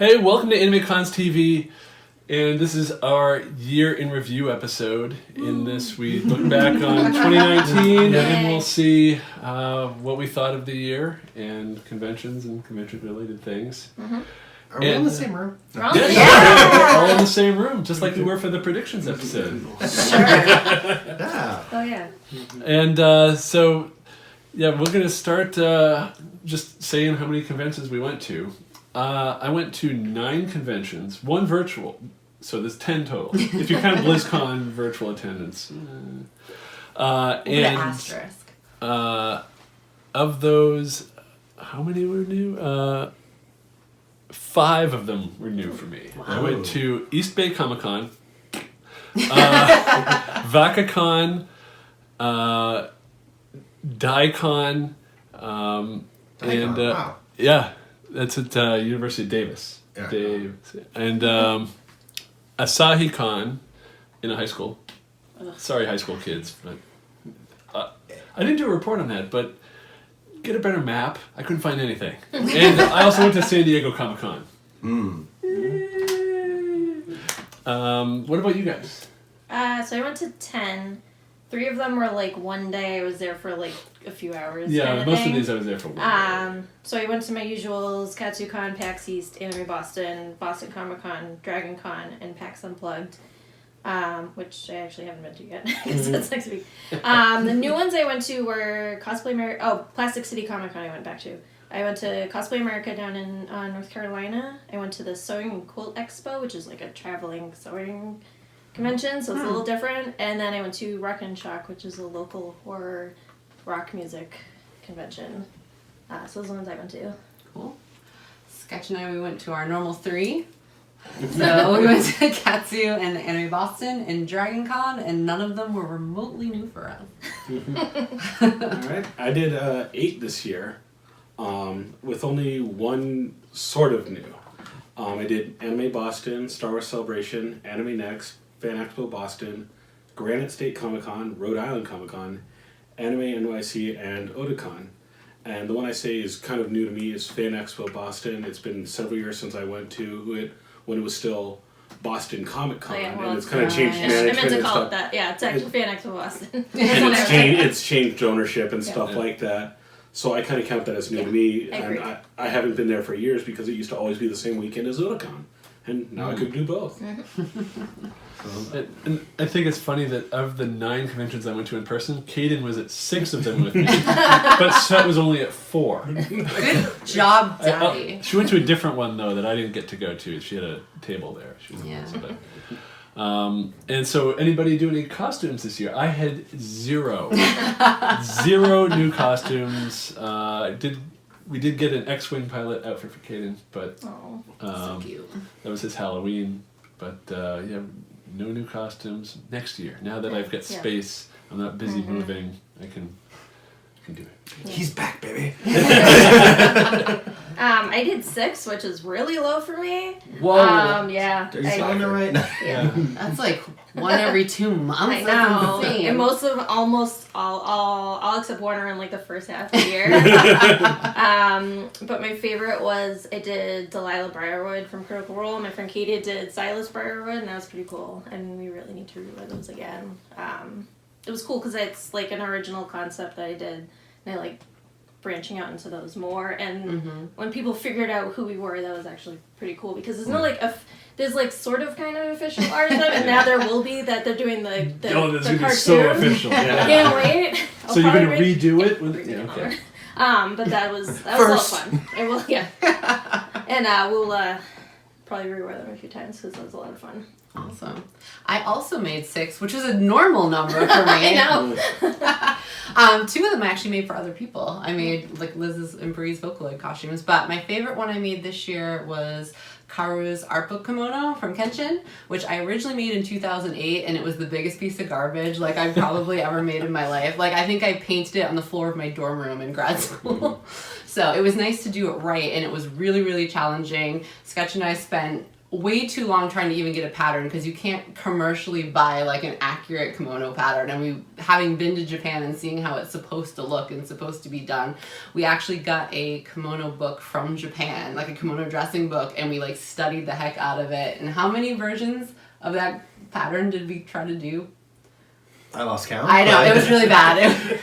Hey, welcome to AnimeCons TV, and this is our year in review episode. In this, we look back on 2019, and we'll see what we thought of the year and conventions and convention-related things. Mm-hmm. Are we in the same room? We're all in the same room, just like we were for the predictions episode. Sure. Yeah. Oh yeah. And we're going to start just saying how many conventions we went to. I went to 9 conventions, 1 virtual, so there's 10 total. If you count BlizzCon virtual attendance. With And an asterisk. Of those, how many were new? 5 of them were new for me. Wow. I went to East Bay Comic Con, VacaCon, Daicon, and wow. yeah, that's at University of Davis. Yeah. Davis. And AsahiCon in a high school. Sorry, high school kids, but I didn't do a report on that, but get a better map. I couldn't find anything. And I also went to San Diego Comic Con. What about you guys? So I went to 10. 3 of them were like one day. I was there for like a few hours. Yeah, kind of most thing. of these I was there for 1 day. So I went to my usuals: KatsuCon, PAX East, Anime Boston, Boston Comic Con, Dragon Con, and PAX Unplugged. Which I actually haven't been to yet because that's next week. The new ones I went to were Cosplay America. Oh, Plastic City Comic Con I went back to. I went to Cosplay America down in North Carolina. I went to the Sewing and Quilt Expo, which is like a traveling sewing convention, so it's a little different. And then I went to Rock and Shock, which is a local horror rock music convention. So those are the ones I went to. Cool. Sketch and I, we went to our normal 3. So we went to Katsu and Anime Boston and Dragon Con, and none of them were remotely new for us. Alright, I did 8 this year, with only 1 sort of new. I did Anime Boston, Star Wars Celebration, Anime Next, Fan Expo Boston, Granite State Comic Con, Rhode Island Comic Con, Anime NYC, and Otakon. And the one I say is kind of new to me is Fan Expo Boston. It's been several years since I went to it when it was still Boston Comic Con, and it's kind of changed I management meant to and call stuff. it that. Yeah, it's actually Fan Expo Boston. And it's changed ownership and stuff like that. So I kind of count that as new to me. And I haven't been there for years because it used to always be the same weekend as Otakon. And now I could do both. And I think it's funny that of the 9 conventions I went to in person, Kaden was at 6 of them with me, but Seth was only at 4. Good job, Daddy. She went to a different one though that I didn't get to go to. She had a table there. And so anybody do any costumes this year? I had 0. 0 new costumes. We did get an X-Wing pilot outfit for Kaden, but So cute. that was his Halloween. But yeah, no new costumes next year. Now that I've got space, I'm not busy moving. I can do it. Yeah. He's back, baby. I did 6, which is really low for me. Whoa. Yeah. Are you selling it right now? Yeah. That's like 1 every 2 months. I know. That's insane. And most of almost all except one are in like the first half of the year. But my favorite was I did Delilah Briarwood from Critical Role. My friend Katie did Silas Briarwood, and that was pretty cool. And we really need to rewear those again. It was cool because it's like an original concept that I did, and I like branching out into those more. And when people figured out who we were, that was actually pretty cool because there's no like there's like sort of kind of official art of them, and now there will be that they're doing the This cartoon. is gonna be so official. I can't wait. So you're gonna redo it? Okay. But that was a lot of fun. It will, yeah. And we'll probably rewear them a few times because that was a lot of fun. Awesome. I also made 6, which was a normal number for me. I know. 2 of them I actually made for other people. I made like Liz's and Bree's Vocaloid costumes, but my favorite one I made this year was Karu's art book kimono from Kenshin, which I originally made in 2008, and it was the biggest piece of garbage like I've probably ever made in my life. Like I think I painted it on the floor of my dorm room in grad school. So it was nice to do it right, and it was really, really challenging. Sketch and I spent way too long trying to even get a pattern because you can't commercially buy like an accurate kimono pattern. And we, having been to Japan and seeing how it's supposed to look and supposed to be done, we actually got a kimono book from Japan, like a kimono dressing book, and we like studied the heck out of it. And how many versions of that pattern did we try to do? I lost count. I know, it was really bad.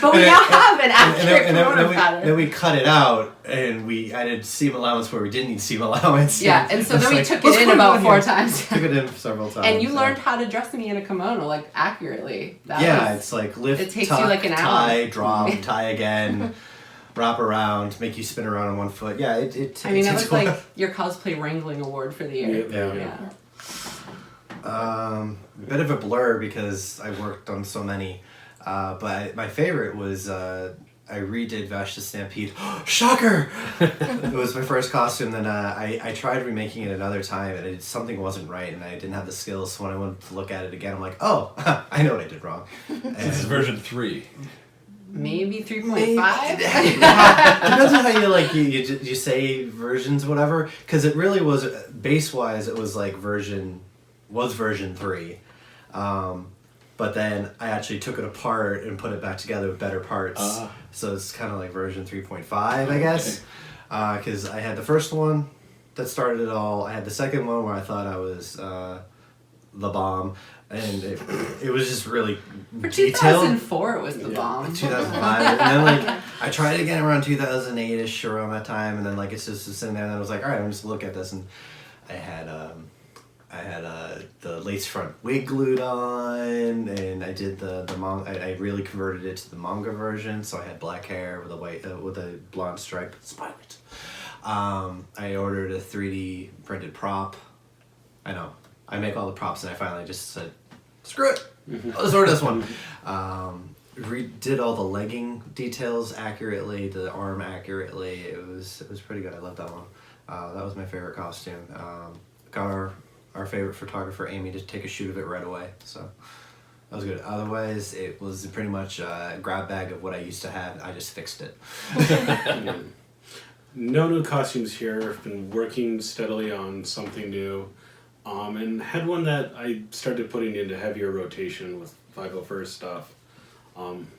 But we now have an accurate kimono pattern. Then we cut it out, and we added seam allowance where we didn't need seam allowance. Yeah, and so It's then we like, took what's it in going about on 4 here? times. Took it in several times. And you learned how to dress me in a kimono, like, accurately. It's like lift, it takes tuck, you like an tie, hour. drop, tie again, wrap around, make you spin around on one foot. Yeah, it I mean, that takes was a while. like your cosplay wrangling award for the year. Yeah. Bit of a blur because I worked on so many. But my favorite was I redid Vash the Stampede. Shocker! It was my first costume. Then I tried remaking it another time, and something wasn't right, and I didn't have the skills. So when I went to look at it again, I'm like, oh, I know what I did wrong. This is version 3. Maybe 3.5? Depends on how you say versions, whatever. Because it really was base wise, it was like version 3. But then I actually took it apart and put it back together with better parts. So it's kind of like version 3.5, I guess. Because I had the first one that started it all. I had the second one where I thought I was the bomb. And it was just really For detailed. 2004, it was the bomb. 2005. And then I tried it again around 2008-ish, around that time. And then it's just sitting there, and I was like, all right, I'm just look at this. And I had the lace front wig glued on, and I did the I really converted it to the manga version, so I had black hair with a blonde stripe. Spiked. I ordered a 3D printed prop. I know. I make all the props, and I finally just said, screw it. Let's order this one. Did all the legging details accurately, the arm accurately. It was pretty good. I loved that one. That was my favorite costume. Got our favorite photographer, Amy, to take a shoot of it right away. So that was good. Otherwise, it was pretty much a grab bag of what I used to have. I just fixed it. No new costumes here. I've been working steadily on something new. And had one that I started putting into heavier rotation with 501st stuff.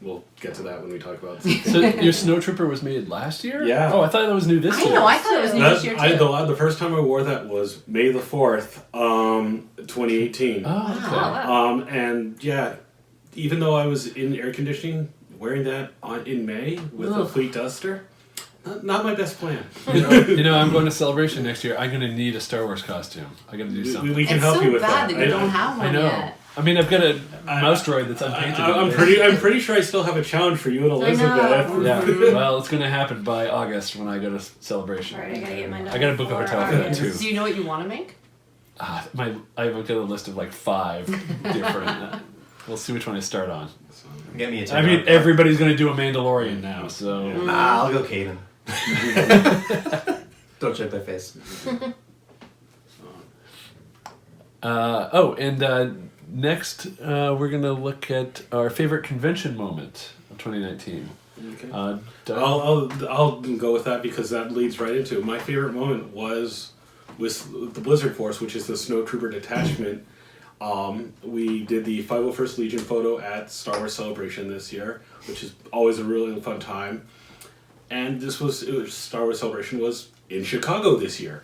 We'll get to that when we talk about it. So your Snow Trooper was made last year? Yeah. Oh, I thought that was new this year. I know, I thought it was new this year too. The first time I wore that was May the 4th, 2018. Oh, okay. And yeah, even though I was in air conditioning, wearing that in May with a fleet duster, not my best plan. I'm going to Celebration next year. I'm going to need a Star Wars costume. I got to do something. We can help you with that. that. You don't have one I know. yet. I mean, I've got a mouse droid that's unpainted. I'm pretty sure I still have a challenge for you and Elizabeth. Yeah, well, it's going to happen by August when I go to Celebration. Right, I gotta get mine done I got to book a before hotel for that August. too. Do you know what you want to make? I've got a list of 5 different. We'll see which one I start on. Get me a I mean, everybody's going to do a Mandalorian now, so. I'll go Kaden. Don't check that face. Next, we're going to look at our favorite convention moment of 2019. Okay. Doug? I'll go with that because that leads right into it. My favorite moment was with the Blizzard Force, which is the Snow Trooper detachment. We did the 501st Legion photo at Star Wars Celebration this year, which is always a really fun time. And Star Wars Celebration was in Chicago this year.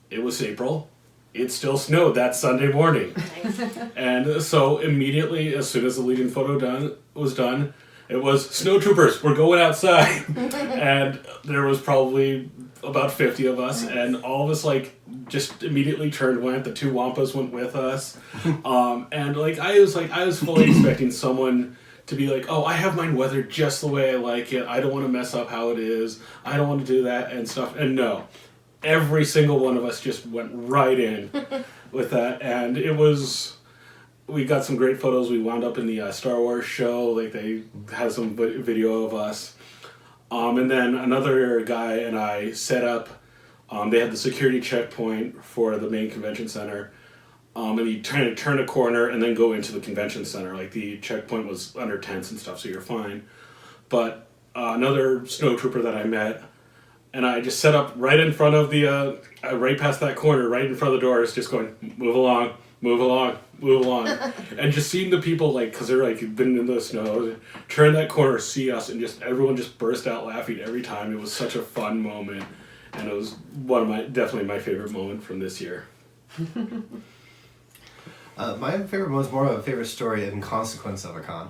It was April. It still snowed that Sunday morning. Nice. And so immediately, as soon as the Legion photo was done, it was, Snow Troopers, we're going outside. And there was probably about 50 of us, and all of us just immediately went. The 2 Wampas went with us. And I was fully expecting someone to be like, oh, I have mine weathered just the way I like it. I don't want to mess up how it is. I don't want to do that and stuff. And no. Every single one of us just went right in with that, and we got some great photos. We wound up in the Star Wars show, they had some video of us, and then another guy and I set up, they had the security checkpoint for the main convention center, and you turn a corner and then go into the convention center. The checkpoint was under tents and stuff, so you're fine. But another snow trooper that I met, and I just set up right in front of the, right past that corner, right in front of the doors, just going, move along, move along, move along. And just seeing the people, like, because they're, like, been in the snow, turn that corner, see us, and just everyone just burst out laughing every time. It was such a fun moment. And it was definitely my favorite moment from this year. My favorite was more of a favorite story in consequence of a con.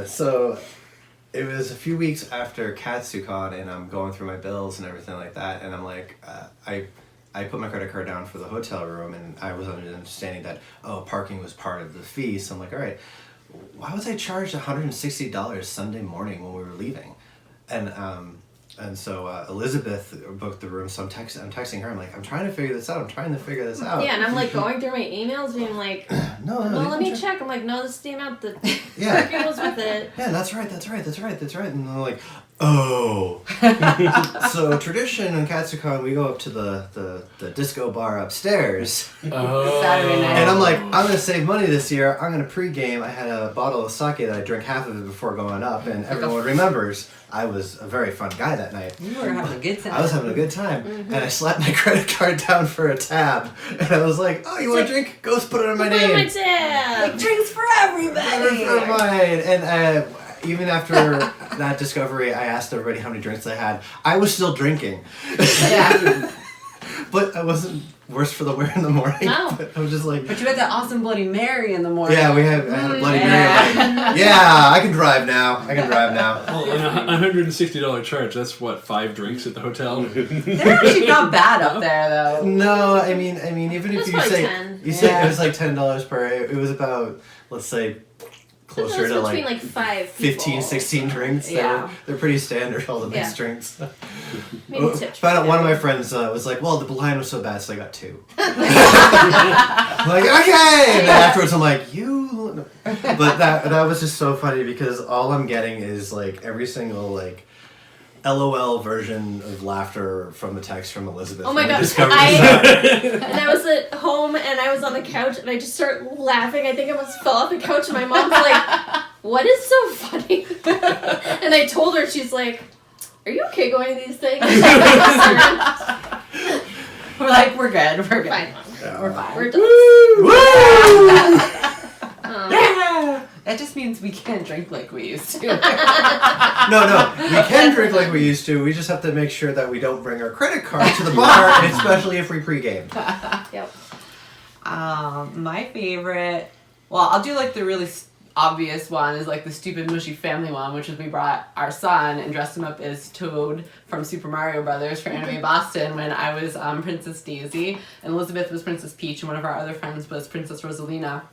So it was a few weeks after KatsuCon, and I'm going through my bills and everything like that, and I'm like, I put my credit card down for the hotel room, and I was under the understanding that, parking was part of the fee, so I'm like, all right, why was I charged $160 Sunday morning when we were leaving? And so Elizabeth booked the room, so I'm texting her. I'm like, I'm trying to figure this out. Yeah, and I'm like going through my emails, being like, no, well, let me check. I'm like, no, this is the amount that yeah. parking was with it. Yeah, that's right. And I'm like, oh. So tradition in KatsuCon, we go up to the disco bar upstairs. Oh. Saturday night. And I'm like, I'm going to save money this year. I'm going to pregame. I had a bottle of sake that I drank half of it before going up, and everyone remembers I was a very fun guy that night. You were having a good time. I was having a good time. And I slapped my credit card down for a tab. And I was like, you want a drink? Go put it on my Put it name. on my tab. Like, drinks for everybody. Never mind. And even after that discovery, I asked everybody how many drinks I had. I was still drinking. Yeah. But I wasn't worse for the wear in the morning. No. But I was just like... But you had that awesome Bloody Mary in the morning. Yeah, I had a Bloody Mary. Like, yeah, I can drive now. Well, and a $160 charge, that's what, 5 drinks at the hotel? They're actually not bad up there, though. No, I mean, even if That's you probably say... 10. You say Yeah. it was like $10 per... It was about, let's say... closer to between like 5 15, 16 drinks. Yeah. They're pretty standard, all the mixed Yeah. drinks. Maybe tips. But one of my friends was like, well, the line was so bad, so I got 2. I'm like, okay! And then afterwards I'm like, you... But that was just so funny because all I'm getting is like every single like LOL version of laughter from the text from Elizabeth. Oh my when I god! discovered this. And I was at home and I was on the couch and I just started laughing. I think I almost fell off the couch and my mom's like, "What is so funny?" And I told her, she's like, "Are you okay going to these things?" We're like, we're good. We're good. Fine, Yeah. We're fine. we're done. Woo! Yeah. That just means we can't drink like we used to. No, we can drink like we used to. We just have to make sure that we don't bring our credit card to the bar, especially if we pregame. Yep. My favorite, well, I'll do like the really obvious one is like the stupid mushy family one, which is we brought our son and dressed him up as Toad from Super Mario Brothers for Anime Boston when I was Princess Daisy and Elizabeth was Princess Peach and one of our other friends was Princess Rosalina.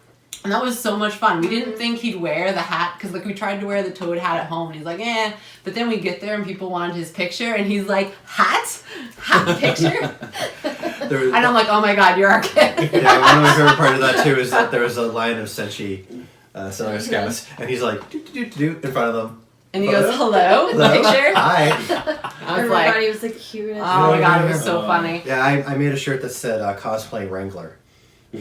And that was so much fun. We didn't think he'd wear the hat because like we tried to wear the Toad hat at home and he's like, eh. But then we get there and people wanted his picture and he's like, hat picture? And I'm like, oh my god, you're our kid. Yeah, one of my favorite part of that too is that there was a line of Senshi Sailor Scouts, and he's like, do in front of them. And he goes, hello? Picture? Hi. I was like, Everybody was the cutest. oh my god, it was so funny. Yeah, I made a shirt that said cosplaying Wrangler.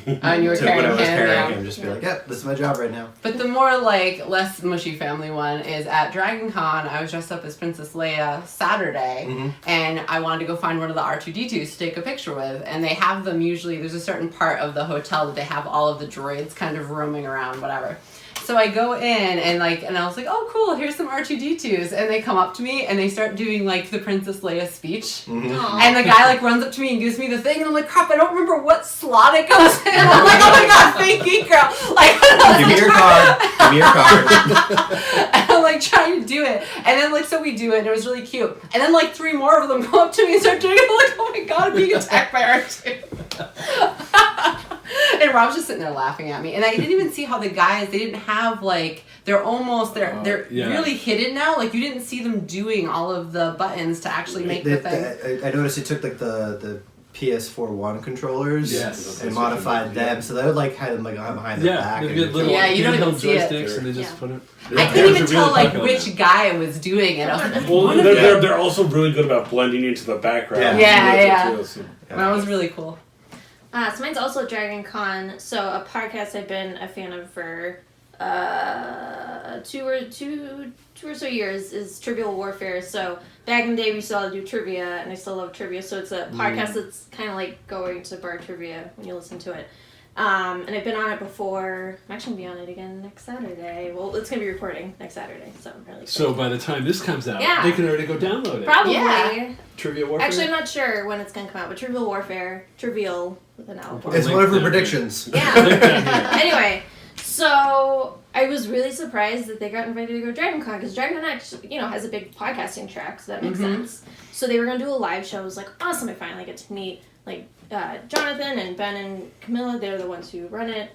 And you were So when carrying I was him, carrying yeah. him, just be like, yep, this is my job right now. But the more like less mushy family one is at Dragon Con. I was dressed up as Princess Leia Saturday, and I wanted to go find one of the R2D2s to take a picture with. And they have them usually. There's a certain part of the hotel that they have all of the droids kind of roaming around, whatever. So I go in and I was like, oh cool, here's some R2D2s, and they come up to me and they start doing like the Princess Leia speech, Aw. and the guy like runs up to me and gives me the thing, and I'm like, crap, I don't remember what slot it goes in. I'm like, oh my god, thank you, girl. Like, Give me your card. Give me your card. and I'm like trying to do it, and then like so we do it, and it was really cute. And then like 3 more of them go up to me and start doing it. I'm like, oh my god, I'm being attacked by R2. And Rob's just sitting there laughing at me, and I didn't even see how the guys, they didn't have like, they're really hidden now. Like you didn't see them doing all of the buttons to actually make the thing. I noticed he took like the PS4 One controllers Yes. and modified them, so they would like had them like behind their back. they and get little Yeah, you don't even handheld see it. joysticks and they just Yeah. put it. I Yeah, couldn't it even was a tell really like fun which comment. guy was doing it. I was like, Well, what? they're also really good about blending into the background. Yeah. Yeah. Too, so. That was really cool. So mine's also Dragon Con. So a podcast I've been a fan of for two or so years is Trivial Warfare. So back in the day we used to do trivia, and I still love trivia. So it's a podcast that's kind of like going to bar trivia when you listen to it. And I've been on it before. I'm actually going to be on it again next Saturday. Well, it's going to be recording next Saturday, so I'm really excited. So by the time this comes out, Yeah. they can already go download it. Probably. Yeah. Trivia Warfare? Actually, I'm not sure when it's going to come out, but Trivial Warfare, Trivial with an L. It's one of her predictions. Yeah. Anyway, so I was really surprised that they got invited to go to DragonCon, because DragonCon actually, has a big podcasting track, so that makes sense. So they were going to do a live show. I was like, awesome, I finally get to meet, Jonathan and Ben and Camilla. They're the ones who run it.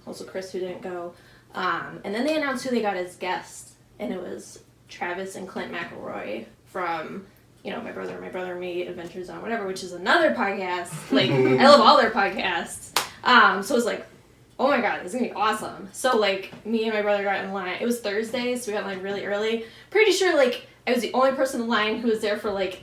Also Chris, who didn't go. And then they announced who they got as guests, and it was Travis and Clint McElroy from, My Brother and Me, Adventures on Whatever, which is another podcast. I love all their podcasts. So it was like, oh my god, this is gonna be awesome. So me and my brother got in line. It was Thursday, so we got in line really early. Pretty sure I was the only person in line who was there for I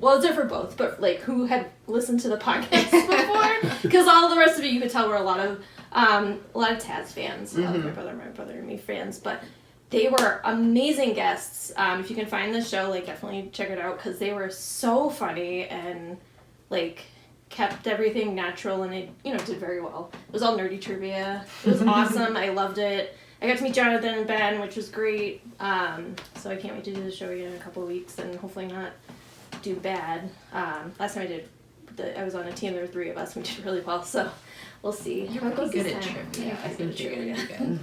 was there for both, but who had listened to the podcast before, because all the rest of it you could tell were a lot of Taz fans, my brother and me fans, but they were amazing guests. If you can find the show, definitely check it out, because they were so funny and kept everything natural, and they did very well. It was all nerdy trivia. It was awesome. I loved it. I got to meet Jonathan and Ben, which was great. So I can't wait to do the show again in a couple of weeks, and hopefully not do bad. Last time I did, I was on a team. There were 3 of us. We did really well, so we'll see. You're pretty good at trivia. I think you're gonna do good.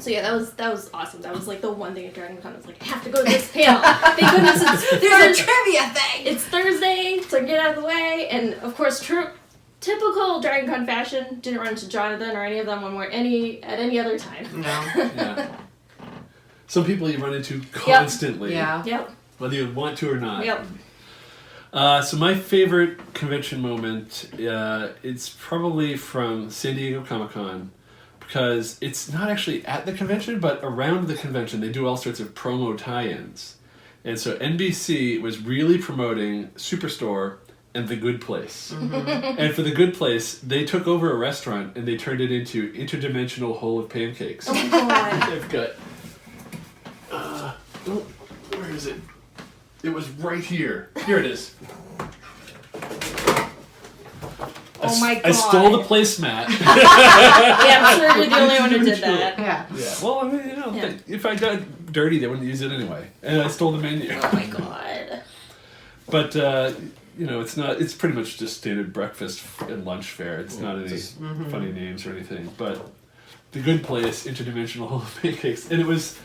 So yeah, that was awesome. That was the one thing at DragonCon. I was like, I have to go to this panel. Thank goodness there's a trivia thing. It's Thursday, so I can get out of the way. And of course, typical DragonCon fashion, didn't run into Jonathan or any of them at any other time. No. Yeah. Some people you run into constantly. Yeah. Yep. Whether you want to or not. Yep. So my favorite convention moment, it's probably from San Diego Comic-Con, because it's not actually at the convention, but around the convention they do all sorts of promo tie-ins. And so NBC was really promoting Superstore and The Good Place. And for The Good Place, they took over a restaurant and they turned it into Interdimensional Hole of Pancakes. Oh my god. They've got... where is it? It was right here. Here it is. Oh my god. I stole the placemat. Yeah, I'm sure you're the only one who did that. Yeah. Yeah. Well, I mean, if I got dirty, they wouldn't use it anyway. And I stole the menu. Oh my god. But it's not. It's pretty much just standard breakfast and lunch fare. It's not any funny names or anything. But The Good Place, Interdimensional Hole of Pancakes, and it was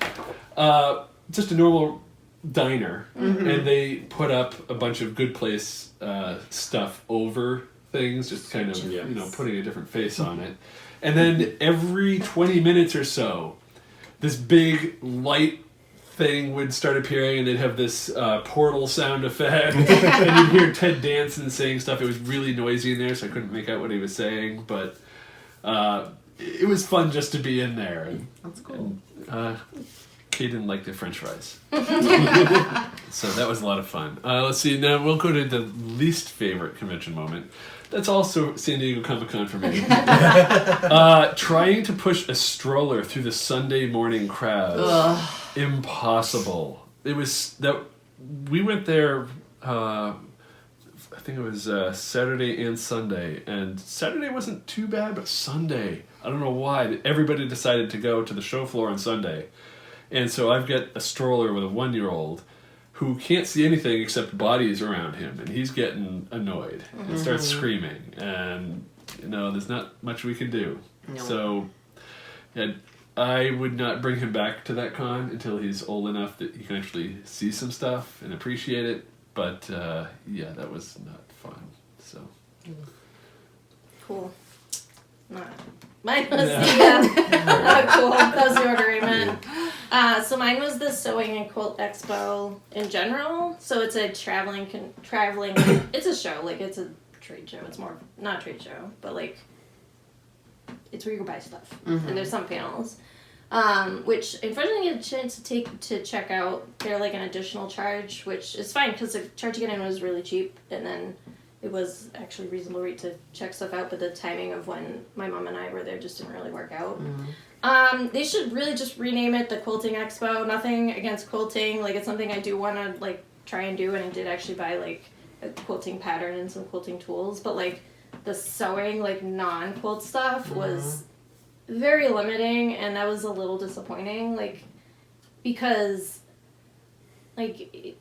just a normal diner, and they put up a bunch of Good Place stuff over things, just kind of putting a different face on it. And then every 20 minutes or so, this big light thing would start appearing, and they'd have this portal sound effect, and you'd hear Ted Danson saying stuff. It was really noisy in there, so I couldn't make out what he was saying, but it was fun just to be in there. And, That's cool. Kay didn't like the French fries. So that was a lot of fun. Let's see, now we'll go to the least favorite convention moment. That's also San Diego Comic-Con for me. Trying to push a stroller through the Sunday morning crowd. Ugh. Impossible. It was that we went there. I think it was Saturday and Sunday, and Saturday wasn't too bad, but Sunday, I don't know why everybody decided to go to the show floor on Sunday, and so I've got a stroller with a 1-year-old who can't see anything except bodies around him, and he's getting annoyed and starts screaming, and there's not much we can do. No. So I would not bring him back to that con until he's old enough that he can actually see some stuff and appreciate it. But that was not fun. So Cool. Mine was cool. That was the order I meant. So mine was the Sewing and Quilt Expo in general. So it's a traveling. It's a show. It's a trade show. It's more not a trade show, but it's where you go buy stuff. And there's some panels, which unfortunately I didn't get a chance to check out. They're an additional charge, which is fine because the charge to get in was really cheap, and then it was actually reasonable rate to check stuff out, but the timing of when my mom and I were there just didn't really work out. They should really just rename it the Quilting Expo. Nothing against quilting. Like, it's something I do want to, like, try and do, and I did actually buy, like, a quilting pattern and some quilting tools, but, like, the sewing, like, non-quilt stuff was very limiting, and that was a little disappointing, like, because, like,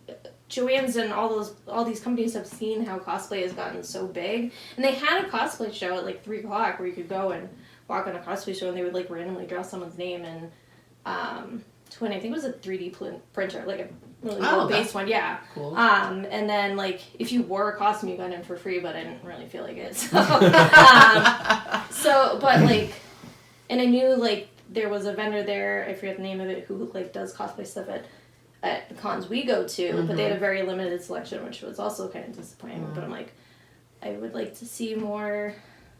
Joann's and all these companies have seen how cosplay has gotten so big, and they had a cosplay show at, like, 3 o'clock where you could go and walk on a cosplay show, and they would, like, randomly draw someone's name and twin. I think it was a 3D printer, like a really low-based one. Yeah. Cool. And then, like, if you wore a costume, you got in for free, but I didn't really feel like it. So, but, like, and I knew, like, there was a vendor there, I forget the name of it, who, like, does cosplay stuff at the cons we go to, but they had a very limited selection, which was also kind of disappointing. But I'm like, I would like to see more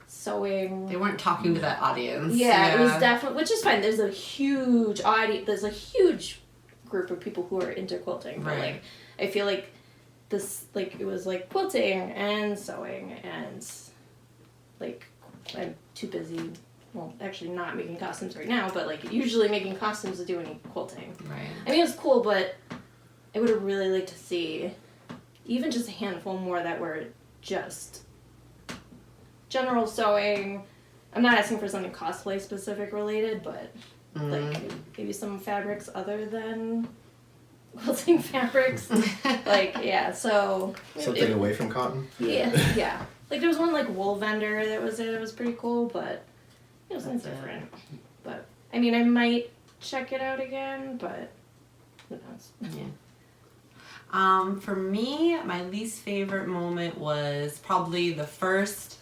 sewing. They weren't talking to that audience. Yeah, it was definitely, which is fine. There's a huge audience. There's a huge group of people who are into quilting. But like, I feel like this, like, it was like quilting and sewing, and like, I'm too busy. Well, actually not making costumes right now, but like usually making costumes to do any quilting. Right. I mean, it was cool, but I would have really liked to see even just a handful more that were just general sewing. I'm not asking for something cosplay specific related, but like maybe some fabrics other than quilting fabrics. Like, yeah, so Something away from cotton? Yeah. Like, there was one like wool vendor that was there that was pretty cool, but it was different. But I mean, I might check it out again, but who knows? Yeah. For me, my least favorite moment was probably the first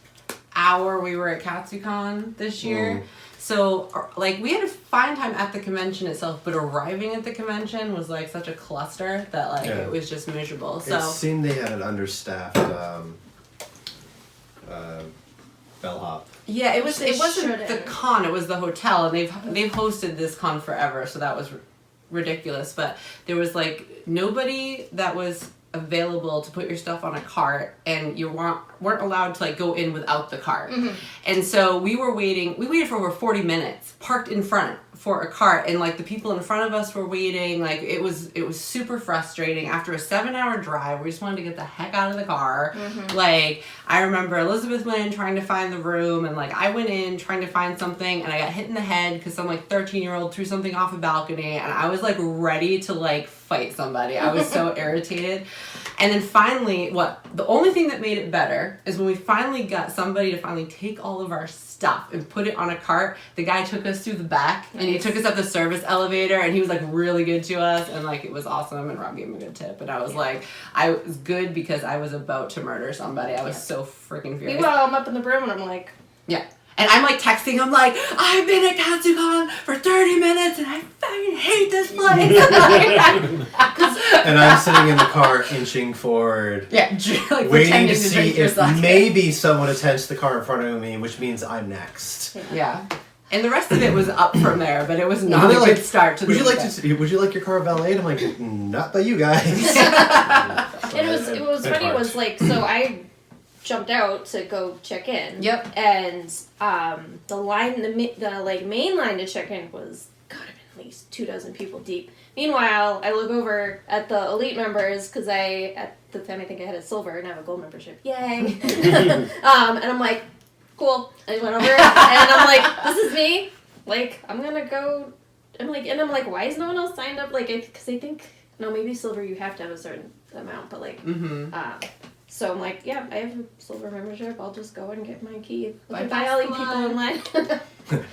hour we were at KatsuCon this year. So, like, we had a fine time at the convention itself, but arriving at the convention was, like, such a cluster that, like, it was just miserable. So it seemed they had an understaffed bellhop. yeah, it wasn't should've. the con, it was the hotel, and they've hosted this con forever, so that was ridiculous. But there was, like, nobody that was available to put your stuff on a cart, and you weren't allowed to, like, go in without the cart. And so we waited for over 40 minutes parked in front for a cart, and like the people in front of us were waiting. Like, it was super frustrating after a 7-hour drive. We just wanted to get the heck out of the car. Like, I remember Elizabeth went in trying to find the room, and like I went in trying to find something, and I got hit in the head because some like 13-year-old threw something off a balcony, and I was like ready to like fight somebody. I was so irritated. And then finally, the only thing that made it better is when we finally got somebody to finally take all of our stuff and put it on a cart. The guy took us through the back, and he took us up the service elevator, and he was like really good to us, and like it was awesome, and Rob gave him a good tip. And I was like, I was good because I was about to murder somebody. I was so freaking furious. Meanwhile, I'm up in the room, and I'm like, and I'm like texting him like, I've been at KatsuCon for 30 minutes and I fucking hate this place. And I'm sitting in the car inching forward. Yeah, like waiting to see drink your if sake. maybe someone attends the car in front of me, which means I'm next. Yeah. And the rest of it was up from there, but it was not a good start to the weekend. Would you like your car valeted? I'm like, not by you guys. and it was funny. It was like, so I jumped out to go check in. Yep. And the line, the like main line to check in was gotta be at least 24 people deep. Meanwhile, I look over at the elite members because at the time I think I had a silver and I have a gold membership. Yay! And I'm like, cool. I went over and I'm like, this is me. Like, I'm gonna go. I'm like, why is no one else signed up? Like, because I think maybe silver you have to have a certain amount, but like, so I'm like, yeah, I have a silver membership. I'll just go and get my key. Buy all you people in line.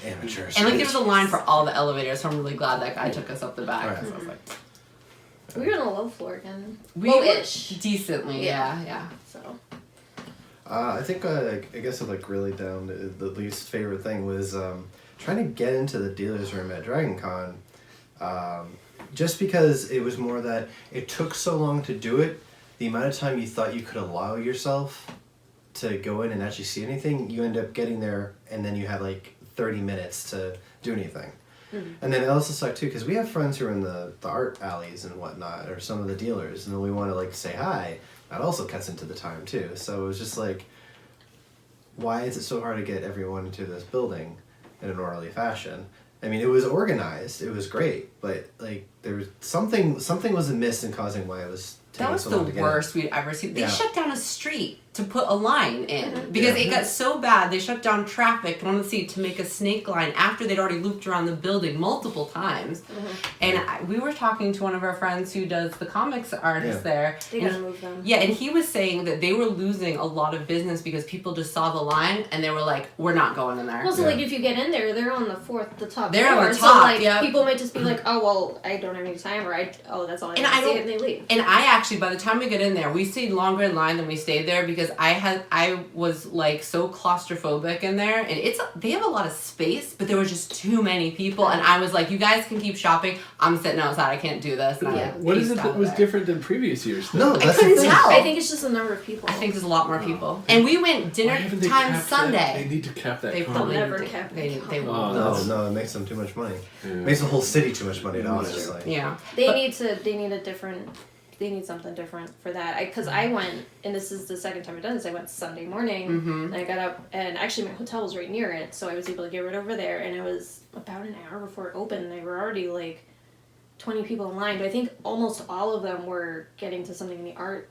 Amateurs. And like there was a line for all the elevators, so I'm really glad that guy took us up the back. Right. I was like, we were on the low floor again. Low-ish. Decently, yeah. So. I think I guess like really down to the least favorite thing was trying to get into the dealer's room at Dragon Con. Just because it was more that it took so long to do it, the amount of time you thought you could allow yourself to go in and actually see anything, you end up getting there and then you have like 30 minutes to do anything. And then it also sucked too because we have friends who are in the art alleys and whatnot, or some of the dealers, and then we want to like say hi. that also cuts into the time too. So it was just like, why is it so hard to get everyone into this building in an orderly fashion? I mean, it was organized, it was great, but like there was something was amiss in causing why it was taking That was so the long to get in. worst we'd ever seen. They Yeah. shut down a street to put a line in because Yeah. it got so bad. They shut down traffic on the seat to make a snake line after they'd already looped around the building multiple times. And we were talking to one of our friends who does the comics artist there. They and gotta move them. Yeah, and he was saying that they were losing a lot of business because people just saw the line and they were like, "We're not going in there." Well, so Yeah. like if you get in there, they're on the top. They're on floor, the so top, like yep. people might just be like, "Oh well, I don't have any time," or that's all I And want I to see," don't- and they leave. And I actually, by the time we get in there, we stayed longer in line than we stayed there because I was like so claustrophobic in there, and they have a lot of space, but there were just too many people, and I was like, you guys can keep shopping. I'm sitting outside. I can't do this. And I What is it pieced that out was there. different than previous years? Though? No, I that's the couldn't thing. tell. I think it's just the number of people. I think there's a lot more people, and we went Why dinner haven't they time capped that? They Sunday. need to cap that. They con. probably never need to- kept They it. won't. No, it makes them too much money. Yeah. Makes the whole city too much money, honestly. Yeah. They need a different. They need something different for that. Because I went, and this is the second time I've done this. I went Sunday morning, and I got up, and actually my hotel was right near it, so I was able to get right over there. And it was about an hour before it opened. And they were already like 20 people in line. But I think almost all of them were getting to something in the art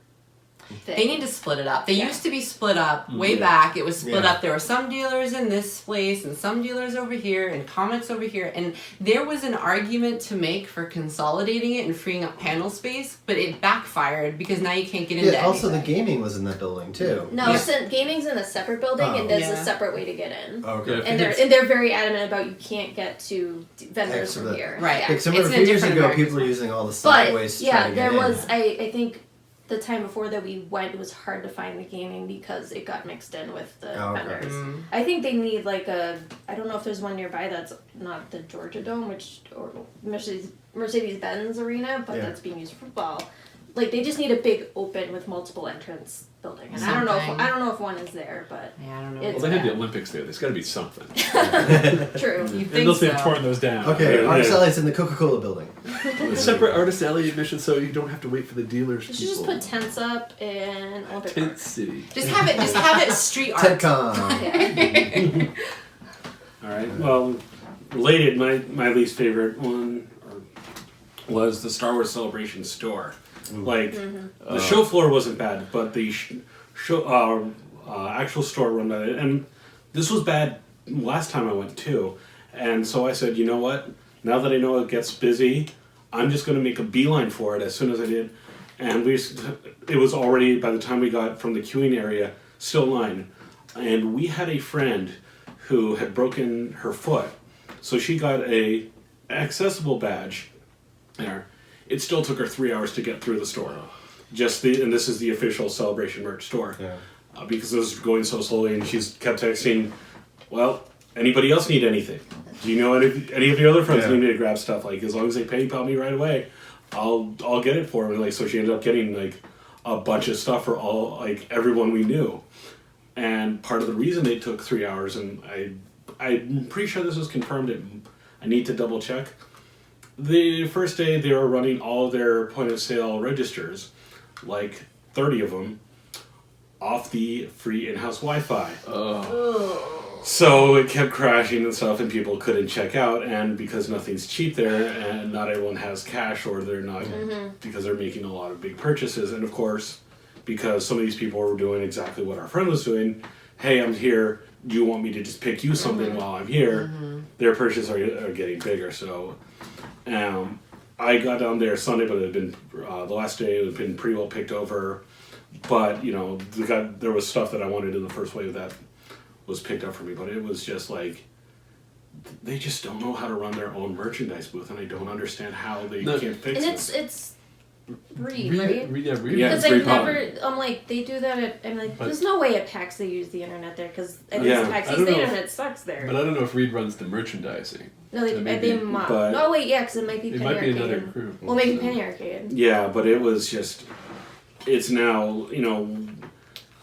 thing. They need to split it up. They Yeah. used to be split up way Yeah. back. It was split Yeah. up. There were some dealers in this place and some dealers over here and comics over here. And there was an argument to make for consolidating it and freeing up panel space, but it backfired because now you can't get into Yeah, also the anything. gaming was in that building too. No, Yeah. it's gaming's in a separate building, Oh. and there's Yeah. a separate way to get in. Okay. Yeah. And they're very adamant about you can't get to vendors from Excellent. here. Right. Yeah. Because I It's remember in a few years different ago, American people were using all the But sideways to try yeah, to there get was. in. I think the time before that we went, it was hard to find the gaming because it got mixed in with the Oh, okay. vendors. Mm. I think they need like a. I don't know if there's one nearby that's not the Georgia Dome, or Mercedes Benz Arena, but Yeah. that's being used for football. Like they just need a big open with multiple entrance building, and I don't know if one is there, but Yeah, I don't know. It's- Well, they had the Olympics there. There's got to be something. true. You think Unless they've so. torn those down. Okay, Yeah. Art Sally's in the Coca-Cola building. A separate artist alley admission, so you don't have to wait for the dealers. You should just put tents up in Olympic Tent Park. City. Just have it street art. TedCon. Yeah. All right. Well, related, my least favorite one was the Star Wars Celebration store. Like the show floor wasn't bad, but the show actual store run by it, and this was bad last time I went too. And so I said, you know what? Now that I know it gets busy, I'm just going to make a beeline for it as soon as I did. And it was already, by the time we got from the queuing area, still line. And we had a friend who had broken her foot. So she got a accessible badge there. It still took her 3 hours to get through the store. And this is the official Celebration merch store. Yeah. Because it was going so slowly, and she's kept texting, well, anybody else need anything? Do you know any of your other friends Yeah. need me to grab stuff? Like, as long as they PayPal me right away, I'll get it for them. Like, so she ended up getting like a bunch of stuff for everyone we knew. And part of the reason it took 3 hours, and I'm pretty sure this was confirmed. I need to double check. The first day they were running all their point of sale registers, like 30 of them, off the free in-house Wi-Fi. So it kept crashing and stuff, and people couldn't check out, and because nothing's cheap there, and not everyone has cash, or they're not, because they're making a lot of big purchases, and of course, because some of these people were doing exactly what our friend was doing, hey, I'm here, do you want me to just pick you something while I'm here? Their purchases are getting bigger, so I got down there Sunday, but it had been, the last day, it had been pretty well picked over, but, there was stuff that I wanted in the first wave that was picked up for me, but it was just like, they just don't know how to run their own merchandise booth, and I don't understand how they can't fix And it. it's Reed, right? Read. Yeah, Because it's I very never, I'm like, they do that at, I'm like, But- there's no way at PAX they use the internet there, because at Yeah, least PAX I East, don't the know if- internet sucks there. But I don't know if Reed runs the merchandising. No, they, so they maybe- might. but- No, wait, yeah, because it might be It Penny might be Arcade. another crew. Well, maybe So- Penny Arcade. Yeah, but it was just, it's now,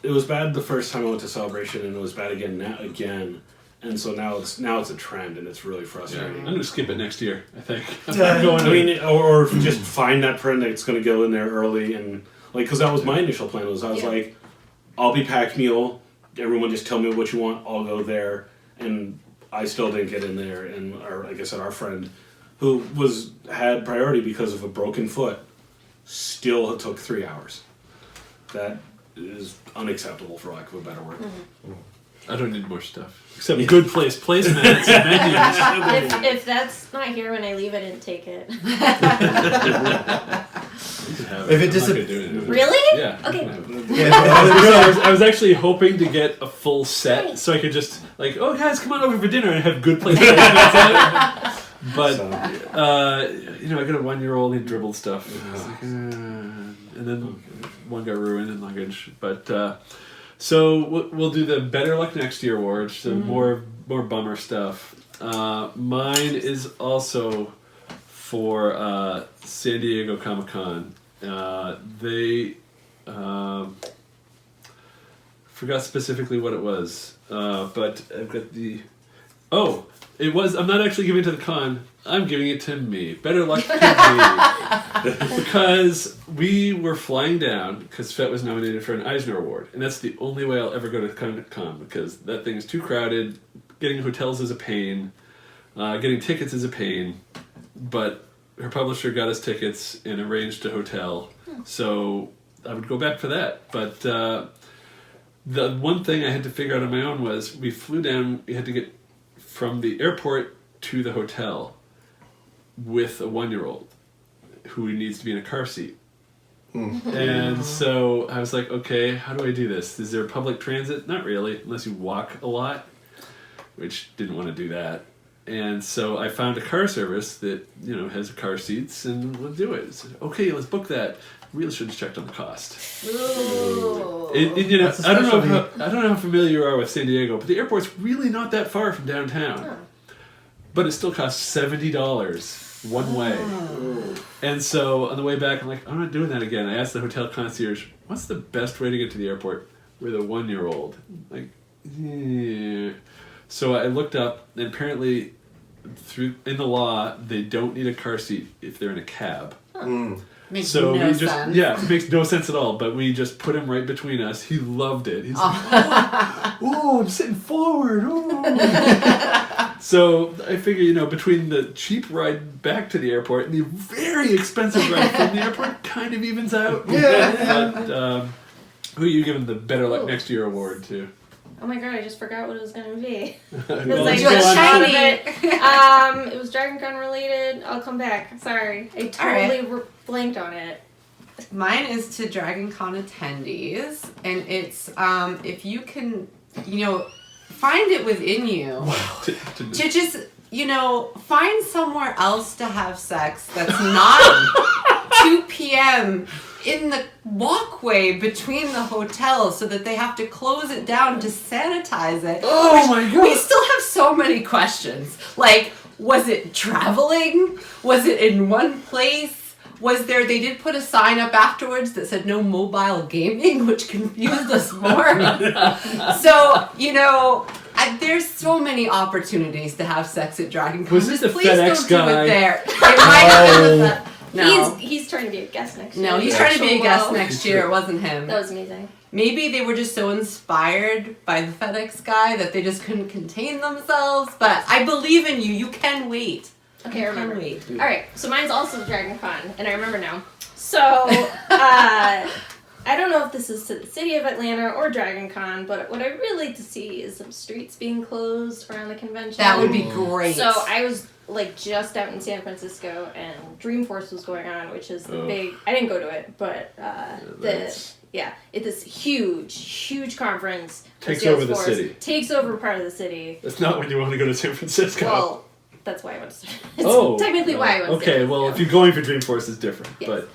it was bad the first time I went to Celebration, and it was bad again. And so now it's a trend, and it's really Yeah, frustrating. I'm gonna skip it next year. I think. Yeah. I'm going I mean, or just find that friend that's going to go in there early and Like, because that was my initial plan. I was like, I'll be packed mule. Everyone just tell me what you want. I'll go there. And I still didn't get in there. And like I said, our friend, who had priority because of a broken foot, still took 3 hours. That is unacceptable, for lack of a better word. I don't need more stuff. Except good placemats and menus. If that's not here when I leave, I didn't take it. If it disappears. Really? Yeah. Okay. I was actually hoping to get a full set so I could just, like, oh, guys, come on over for dinner and have good placemats. But, I got a 1-year-old, he dribbled stuff. And then one got ruined in luggage. But, so we'll do the Better Luck Next Year award, so more bummer stuff. Mine is also for San Diego Comic-Con. They forgot specifically what it was, but I've got it was. I'm not actually giving it to the con. I'm giving it to me. Better luck to me. Because we were flying down, because Fett was nominated for an Eisner Award. And that's the only way I'll ever go to con, because that thing is too crowded. Getting hotels is a pain. Getting tickets is a pain. But her publisher got us tickets and arranged a hotel. So I would go back for that. But the one thing I had to figure out on my own was we flew down, we had to get from the airport to the hotel with a 1-year-old who needs to be in a car seat. And so I was like, okay, how do I do this? Is there public transit? Not really, unless you walk a lot, which didn't want to do that. And so I found a car service that, has car seats, and we'll do it. So, okay, let's book that. Really should have checked on the cost. Ooh. I don't know how familiar you are with San Diego, but the airport's really not that far from downtown. Oh. But it still costs $70 one way. And so on the way back, I'm like, I'm not doing that again. I asked the hotel concierge, what's the best way to get to the airport with a 1-year-old? Like, yeah. So I looked up, and apparently, in the law, they don't need a car seat if they're in a cab. Makes no sense. Yeah, it makes no sense at all. But we just put him right between us. He loved it. He's like, oh, I'm sitting forward. Oh. So I figure, between the cheap ride back to the airport and the very expensive ride from the airport, kind of evens out. Yeah. But who are you giving the Better Luck Next Year award to? Oh my god, I just forgot what it was going to be. Well, Like, you just shiny. out of it. It was Dragon Con related. I'll come back. Sorry. I totally blanked on it. Mine is to Dragon Con attendees, and it's if you can, find it within you to just, find somewhere else to have sex that's not 2 p.m. in the walkway between the hotels, so that they have to close it down to sanitize it. Oh my god! We still have so many questions. Like, was it traveling? Was it in one place? They did put a sign up afterwards that said no mobile gaming, which confused us more. So, there's so many opportunities to have sex at Dragon Con. Was this the Please FedEx don't guy? do it there. It might have been the No. He's trying to be a guest next year. No, he's trying to be a guest next year. It wasn't him. That was amazing. Maybe they were just so inspired by the FedEx guy that they just couldn't contain themselves. But I believe in you. You can wait. Okay, I remember. You can wait. Alright, so mine's also Dragon Con, and I remember now. So, I don't know if this is to the city of Atlanta or Dragon Con, but what I'd really like to see is some streets being closed around the convention. That would be great. So I was just out in San Francisco, and Dreamforce was going on, which is the big. I didn't go to it, but it's this huge conference. Takes over the city. Takes over part of the city. That's not when you want to go to San Francisco. Well, that's why I went to. It's technically why I went. Okay, to well, if you're going for Dreamforce, it's different. Yes. But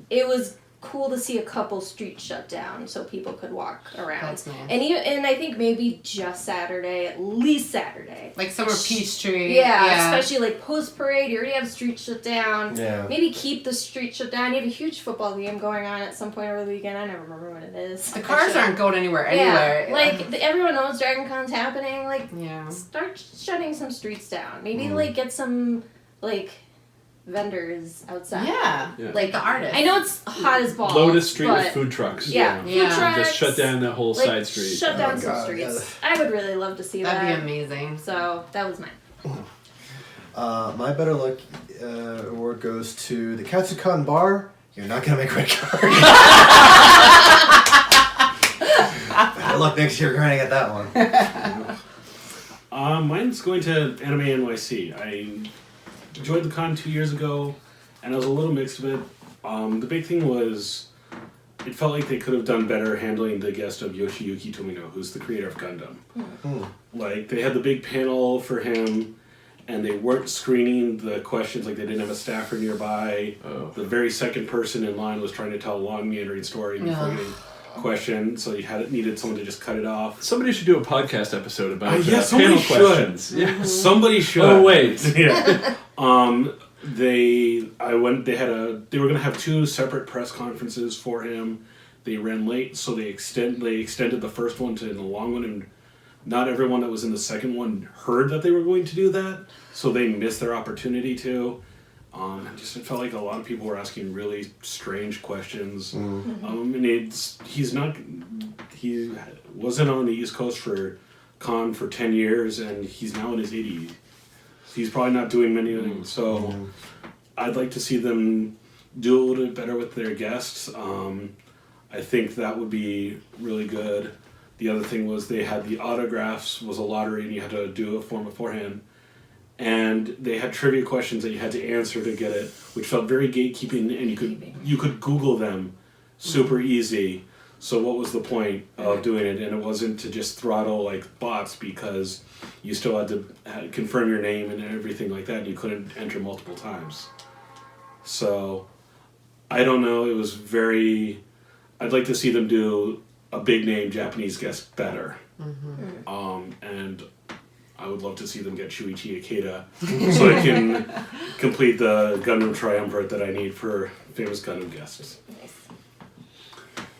it was cool to see a couple streets shut down so people could walk around. That's nice. And I think maybe just Saturday, at least Saturday. Like Summer Peachtree. Yeah, especially like post parade, you already have streets shut down. Yeah. Maybe keep the street shut down. You have a huge football game going on at some point over the weekend. I never remember when it is. The cars aren't going anywhere anyway. Yeah, like everyone knows Dragon Con's happening. Like, yeah. start shutting some streets down. Maybe like get some like vendors outside. Yeah. Yeah. Like the artists. I know it's hot as balls. Lotus Street but with food trucks. Yeah, Yeah. food trucks. Just shut down that whole like, side street. Shut down Oh, some God, streets. I would really love to see That'd that. be amazing. So that was mine. My better luck award goes to the Katsukan Bar. You're not gonna make red card. Better luck next year trying to get that one. Mine's going to Anime NYC. I enjoyed the con 2 years ago, and I was a little mixed of it. The big thing was, it felt like they could have done better handling the guest of Yoshiyuki Tomino, who's the creator of Gundam. Like, they had the big panel for him, and they weren't screening the questions, like they didn't have a staffer nearby. Oh. The very second person in line was trying to tell a long meandering story before getting question, so you needed someone to just cut it off. Somebody should do a podcast episode about Yeah, panel somebody should. questions. Yeah. Somebody should. Oh wait. Yeah. They were gonna have 2 separate press conferences for him. They ran late, so they extended the first one to the long one, and not everyone that was in the second one heard that they were going to do that, so they missed their opportunity to. It felt like a lot of people were asking really strange questions. And he wasn't on the East Coast for con for 10 years, and he's now in his 80s. He's probably not doing many things, so I'd like to see them do a little bit better with their guests. I think that would be really good. The other thing was they had the autographs, was a lottery, and you had to do a form beforehand. And they had trivia questions that you had to answer to get it, which felt very gatekeeping, and you could Google them super easy. So what was the point of doing it? And it wasn't to just throttle like bots, because you still had to confirm your name and everything like that, and you couldn't enter multiple times. So I don't know. It was very. I'd like to see them do a big name Japanese guest better. And I would love to see them get Shuichi Ikeda so I can complete the Gundam triumvirate that I need for famous Gundam guests. Nice.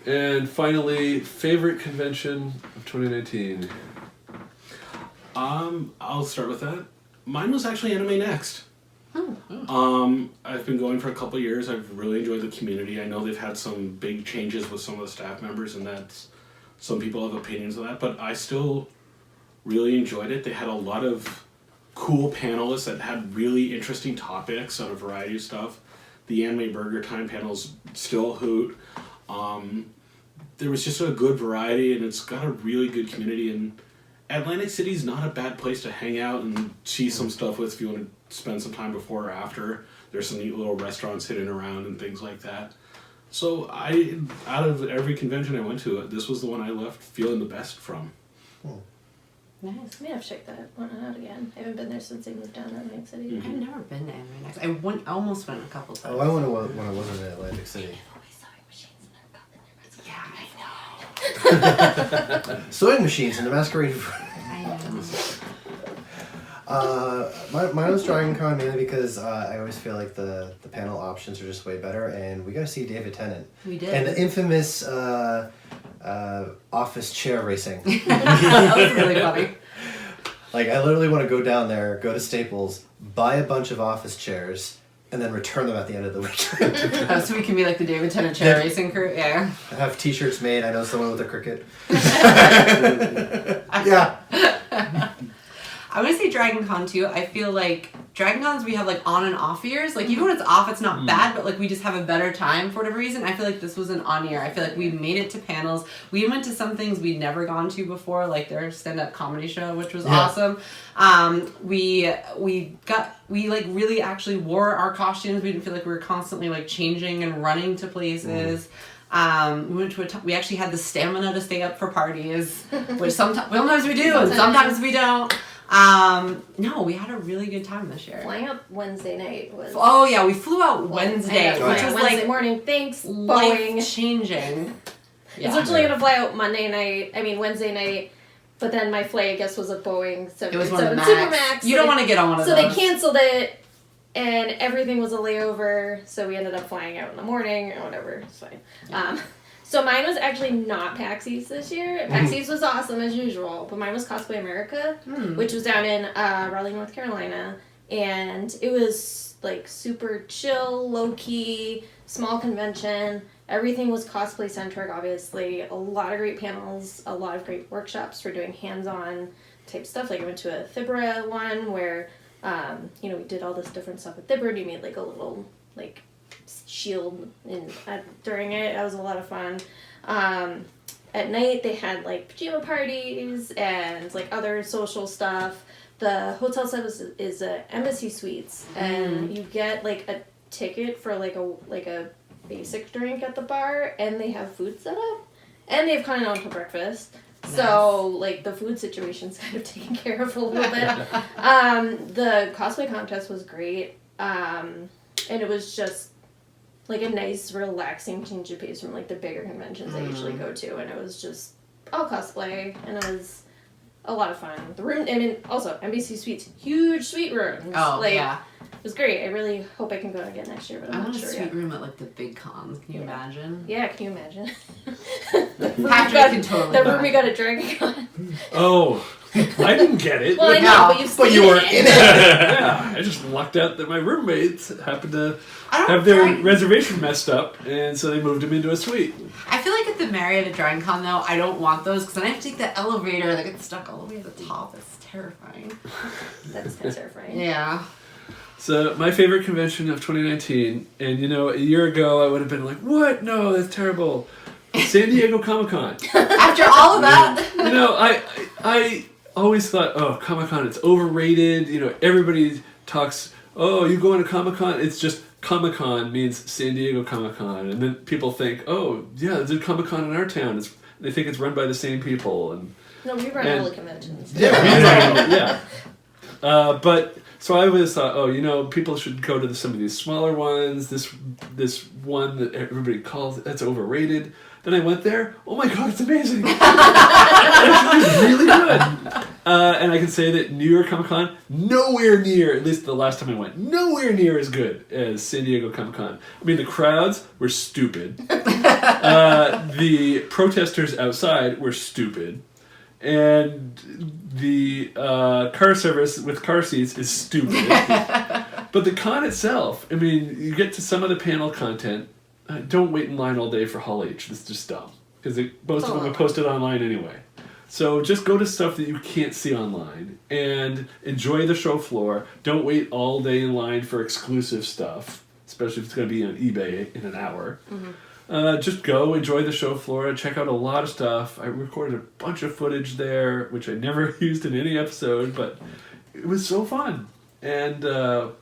And finally, favorite convention of 2019. I'll start with that. Mine was actually Anime Next. I've been going for a couple of years. I've really enjoyed the community. I know they've had some big changes with some of the staff members, and that's some people have opinions of that, but I still really enjoyed it. They had a lot of cool panelists that had really interesting topics on a variety of stuff. The Anime Burger Time panels still hoot. There was just a good variety, and it's got a really good community, and Atlantic City's not a bad place to hang out and see some stuff with if you want to spend some time before or after. There's some neat little restaurants hidden around and things like that. So out of every convention I went to, this was the one I left feeling the best from. Nice. I may have to check that one out again. I haven't been there since I moved down to Atlantic City. I've never been to Anime Next. I almost went a couple times. Oh, I went when I wasn't in Atlantic City. Sewing machines in the masquerade. I know. Mine was Dragon Con mainly because I always feel like the panel options are just way better, and we got to see David Tennant. We did. And the infamous office chair racing. That was really funny. Like, I literally want to go down there, go to Staples, buy a bunch of office chairs, and then return them at the end of the weekend. So we can be like the David Tennant chair racing crew. Yeah. I have t-shirts made. I know someone with a cricket. Yeah. I want to say Dragon Con too. I feel like Dragon Cons we have like on and off years. Like even when it's off, it's not bad, but like we just have a better time for whatever reason. I feel like this was an on year. I feel like we made it to panels. We went to some things we'd never gone to before, like their stand-up comedy show, which was awesome. We like really actually wore our costumes. We didn't feel like we were constantly like changing and running to places. We went to we actually had the stamina to stay up for parties, which sometimes we do and sometimes we don't. No, we had a really good time this year. Flying up Wednesday night was... Oh yeah, we flew out Wednesday, which was Wednesday like morning. Thanks, Boeing. Life-changing. I was originally gonna fly out Wednesday night, but then my flight, I guess, was a Boeing 737 It was one of the Supermax. You don't want to get on one of those. So they canceled it, and everything was a layover, so we ended up flying out in the morning or whatever. It's fine. So mine was actually not PAX East this year. PAX East was awesome as usual, but mine was Cosplay America, which was down in Raleigh, North Carolina. and it was like super chill, low key, small convention. Everything was cosplay centric, obviously. A lot of great panels, a lot of great workshops for doing hands-on type stuff. Like I went to a Thibra one where, we did all this different stuff with Thibra, and you made like a little like shield during it. That was a lot of fun. At night they had like pajama parties and like other social stuff. The hotel set is a Embassy Suites, and you get like a ticket for like a basic drink at the bar, and they have food set up, and they have continental breakfast. Nice. So like the food situation's kind of taken care of a little bit. The cosplay contest was great, and it was just like a nice, relaxing change of pace from like the bigger conventions I usually go to, and it was just all cosplay, and it was a lot of fun. The room, also NBC Suites, huge suite rooms. Oh, yeah. It was great. I really hope I can go again next year, but I'm not sure yet. I want a suite room at like the big cons. Can you imagine? Yeah, can you imagine? Patrick can totally. The room we got at Dragon Con. Oh, I didn't get it. Well, I know, but you were in it. Yeah, I just lucked out that my roommates happened to have their reservation messed up, and so they moved him into a suite. I feel like at the Marriott at Dragon Con, though, I don't want those because then I have to take the elevator that gets stuck all the way at the top. It's terrifying. That's terrifying. Yeah. So my favorite convention of 2019, and a year ago I would have been like, what? No, that's terrible. San Diego Comic-Con. After all of that. I always thought, oh, Comic-Con, it's overrated. Everybody talks, oh, you going to Comic-Con? It's just Comic-Con means San Diego Comic-Con. And then people think, oh, yeah, there's a Comic-Con in our town. They think it's run by the same people. And no, we run all the conventions. Yeah. But so I always thought, people should go to some of these smaller ones. This one that everybody calls, that's overrated. Then I went there. Oh my God, it's amazing! It's really good. And I can say that New York Comic Con, nowhere near, at least the last time I went, nowhere near as good as San Diego Comic Con. I mean, the crowds were stupid. The protesters outside were stupid. And the car service with car seats is stupid. But the con itself, you get to some of the panel content. Don't wait in line all day for Hall H. This is just dumb. Because most of them are posted online anyway. So just go to stuff that you can't see online and enjoy the show floor. Don't wait all day in line for exclusive stuff, especially if it's going to be on eBay in an hour. Mm-hmm. Just go, enjoy the show floor, check out a lot of stuff. I recorded a bunch of footage there, which I never used in any episode, but it was so fun. And, but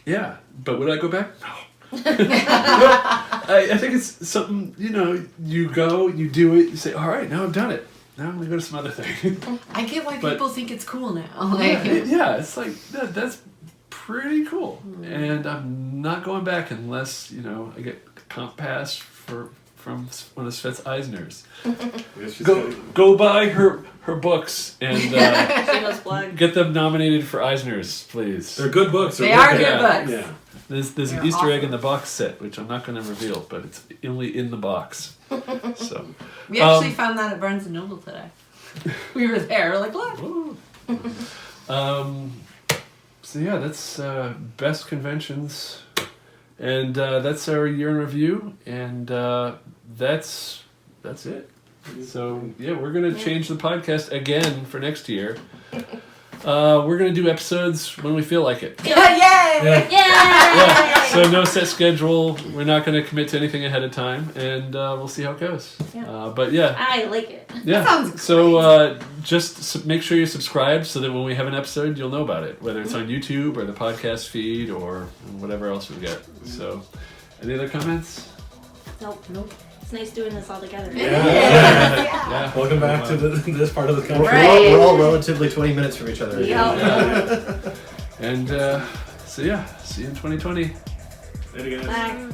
would I go back? No. I think it's something, you go, you do it, you say, all right, now I've done it. Now I'm going to go to some other thing. I get why people think it's cool now. It's like, that's pretty cool. And I'm not going back unless, I get a comp pass from one of Svet's Eisners. Go buy her books and get them nominated for Eisners, please. They're good books. They are good books. Yeah. There's an Easter egg in the box set, which I'm not going to reveal, but it's only in the box. So we actually found that at Barnes & Noble today. We were there. We're like, look. So yeah, that's best conventions, and that's our year in review, and that's it. So yeah, we're gonna change the podcast again for next year. We're gonna do episodes when we feel like it. Yay! Yeah. So no set schedule. We're not gonna commit to anything ahead of time, and we'll see how it goes. Yeah. But yeah, I like it. Yeah. That sounds great. So just make sure you subscribe so that when we have an episode, you'll know about it, whether it's on YouTube or the podcast feed or whatever else we get. So, any other comments? Nope. It's nice doing this all together. Yeah. Welcome back to this part of the country. Right. We're all relatively 20 minutes from each other. Yeah. And so yeah, see you in 2020. Later, guys. Bye.